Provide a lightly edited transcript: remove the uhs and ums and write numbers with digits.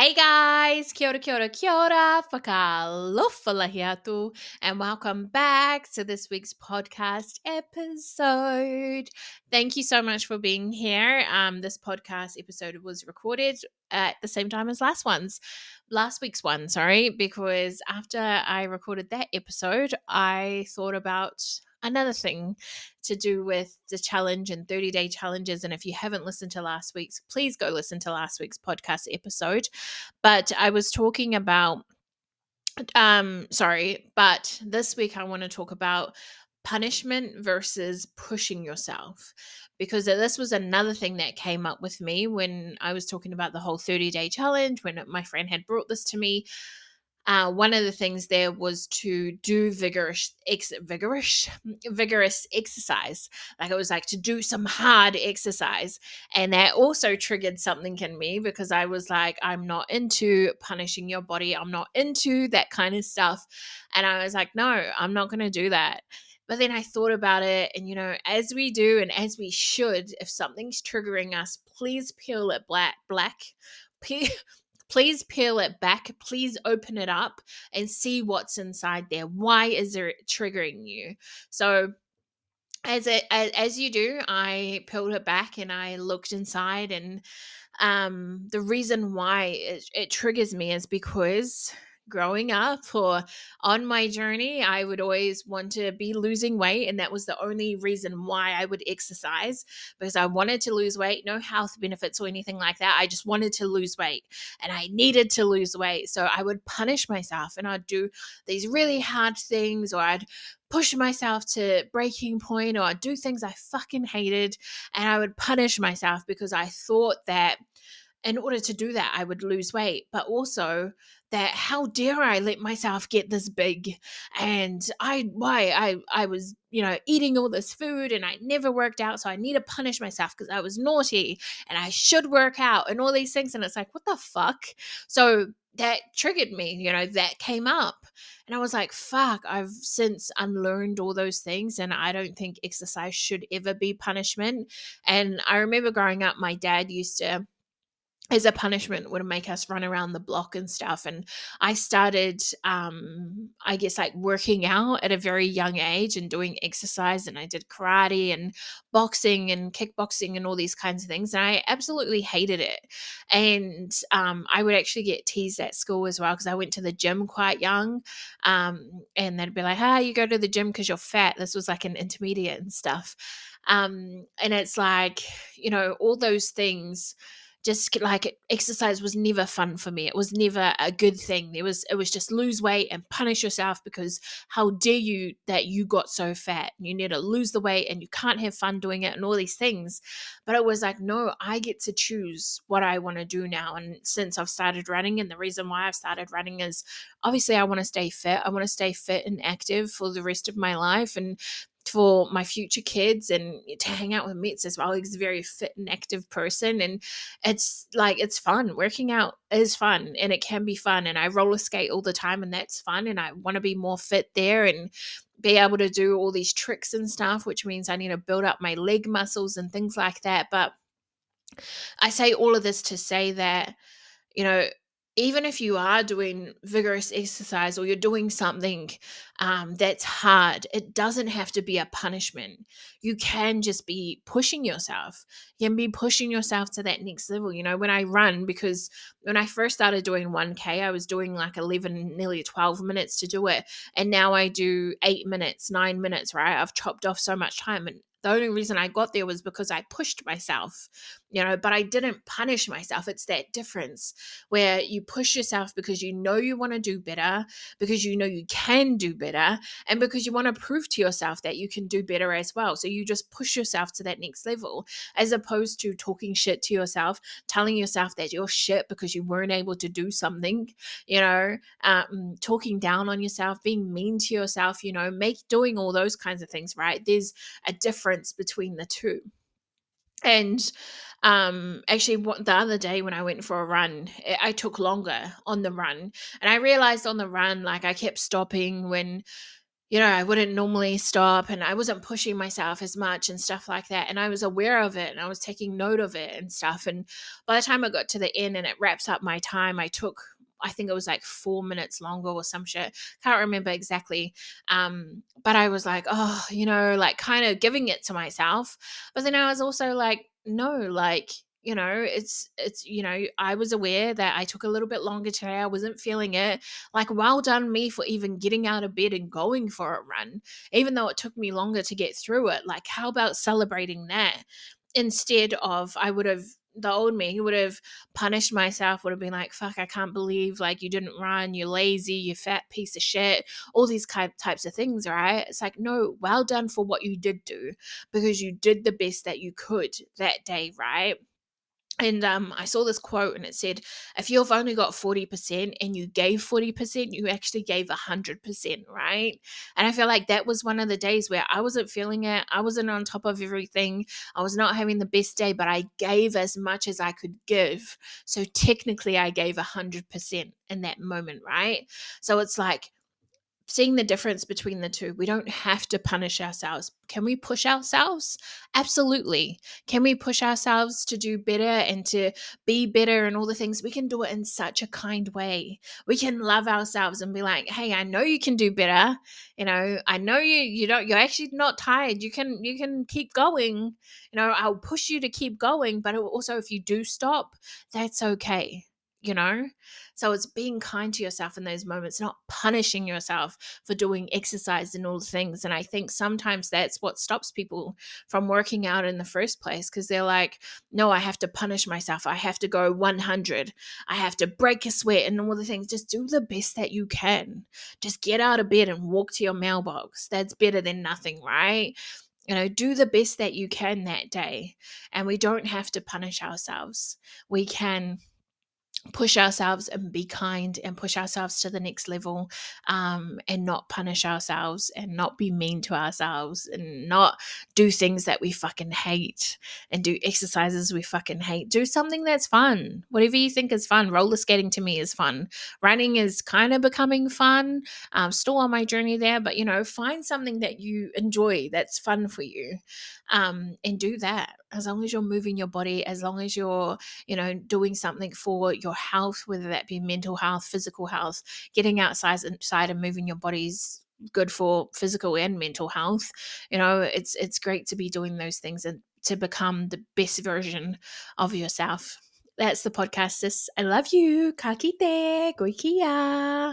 Hey guys, kia ora, whakalofa and welcome back to this week's podcast episode. Thank you so much for being here. This podcast episode was recorded at the same time as last week's one, because after I recorded that episode, I thought about another thing to do with the challenge and 30-day challenges. And if you haven't listened to last week's, please go listen to last week's podcast episode. But I was talking about, but this week I want to talk about punishment versus pushing yourself, because this was another thing that came up with me when I was talking about the whole 30-day challenge. When my friend had brought this to me, one of the things there was to do vigorous exercise. Like, it was like to do some hard exercise. And that also triggered something in me, because I was like, I'm not into punishing your body. I'm not into that kind of stuff. And I was like, no, I'm not going to do that. But then I thought about it, and as we do and as we should, if something's triggering us, please peel it black. Please peel it back. Please open it up and see what's inside there. Why is it triggering you? So as you do, I peeled it back and I looked inside, and the reason why it triggers me is because growing up or on my journey, I would always want to be losing weight. And that was the only reason why I would exercise, because I wanted to lose weight. No health benefits or anything like that. I just wanted to lose weight, and I needed to lose weight. So I would punish myself, and I'd do these really hard things, or I'd push myself to breaking point, or I'd do things I fucking hated, and I would punish myself because I thought that in order to do that, I would lose weight. But also that, how dare I let myself get this big? And I was, eating all this food and I never worked out. So I need to punish myself because I was naughty and I should work out and all these things. And it's like, what the fuck? So that triggered me, that came up. And I was like, fuck, I've since unlearned all those things. And I don't think exercise should ever be punishment. And I remember growing up, my dad used to, as a punishment, would make us run around the block and stuff. And I started, I guess, like working out at a very young age and doing exercise. And I did karate and boxing and kickboxing and all these kinds of things. And I absolutely hated it. And I would actually get teased at school as well, because I went to the gym quite young. And they'd be like, you go to the gym because you're fat. This was like an intermediate and stuff. And it's like, all those things. Just like, exercise was never fun for me. It was never a good thing. It was just lose weight and punish yourself, because how dare you that you got so fat? You need to lose the weight and you can't have fun doing it and all these things. But it was like, no, I get to choose what I want to do now. And since I've started running, and the reason why I've started running is obviously I want to stay fit. I want to stay fit and active for the rest of my life, and for my future kids, and to hang out with mates as well. He's a very fit and active person, and it's like, it's fun. Working out is fun, and it can be fun. And I roller skate all the time, and that's fun. And I want to be more fit there and be able to do all these tricks and stuff, which means I need to build up my leg muscles and things like that. But I say all of this to say that, you know, even if you are doing vigorous exercise, or you're doing something that's hard, it doesn't have to be a punishment. You can just be pushing yourself. You can be pushing yourself to that next level. When I run, because when I first started doing 1K, I was doing like 11, nearly 12 minutes to do it. And now I do 8 minutes, 9 minutes, right? I've chopped off so much time. And the only reason I got there was because I pushed myself, but I didn't punish myself. It's that difference where you push yourself because you want to do better, because you can do better, and because you want to prove to yourself that you can do better as well. So you just push yourself to that next level, as opposed to talking shit to yourself, telling yourself that you're shit because you weren't able to do something, talking down on yourself, being mean to yourself, doing all those kinds of things, right? There's a difference between the two. And actually, the other day when I went for a run, I took longer on the run, and I realized on the run, like, I kept stopping when I wouldn't normally stop, and I wasn't pushing myself as much and stuff like that. And I was aware of it and I was taking note of it and stuff. And by the time I got to the end and it wraps up my time, I think it was like 4 minutes longer or some shit. Can't remember exactly. But I was like, oh, like kind of giving it to myself. But then I was also like, no, like, I was aware that I took a little bit longer today. I wasn't feeling it. Like, well done me for even getting out of bed and going for a run, even though it took me longer to get through it. Like, how about celebrating that instead of the old me would have punished myself, would have been like, fuck, I can't believe like you didn't run, you're lazy, you fat piece of shit, all these types of things, right? It's like, no, well done for what you did do, because you did the best that you could that day, right? And I saw this quote and it said, if you've only got 40% and you gave 40%, you actually gave 100%, right? And I feel like that was one of the days where I wasn't feeling it. I wasn't on top of everything. I was not having the best day, but I gave as much as I could give. So technically, I gave 100% in that moment, right? So it's like, seeing the difference between the two. We don't have to punish ourselves. Can we push ourselves? Absolutely. Can we push ourselves to do better and to be better and all the things? We can do it in such a kind way. We can love ourselves and be like, hey, I know you can do better. I know you're actually not tired. You can keep going. I'll push you to keep going, but also if you do stop, that's okay. you know so it's being kind to yourself in those moments, not punishing yourself for doing exercise and all the things. And I think sometimes that's what stops people from working out in the first place, because they're like, no, I have to punish myself, I have to go 100, I have to break a sweat and all the things. Just do the best that you can. Just get out of bed and walk to your mailbox. That's better than nothing, right? Do the best that you can that day. And we don't have to punish ourselves. We can push ourselves and be kind and push ourselves to the next level, and not punish ourselves and not be mean to ourselves and not do things that we fucking hate and do exercises we fucking hate. Do something that's fun. Whatever you think is fun. Roller skating to me is fun. Running is kind of becoming fun. Still on my journey there, but find something that you enjoy that's fun for you, and do that. As long as you're moving your body, as long as you're doing something for your health, whether that be mental health, physical health. Getting outside and moving your body's good for physical and mental health. It's great to be doing those things and to become the best version of yourself. That's the podcast, sis. I love you. Ka kite. Koikia.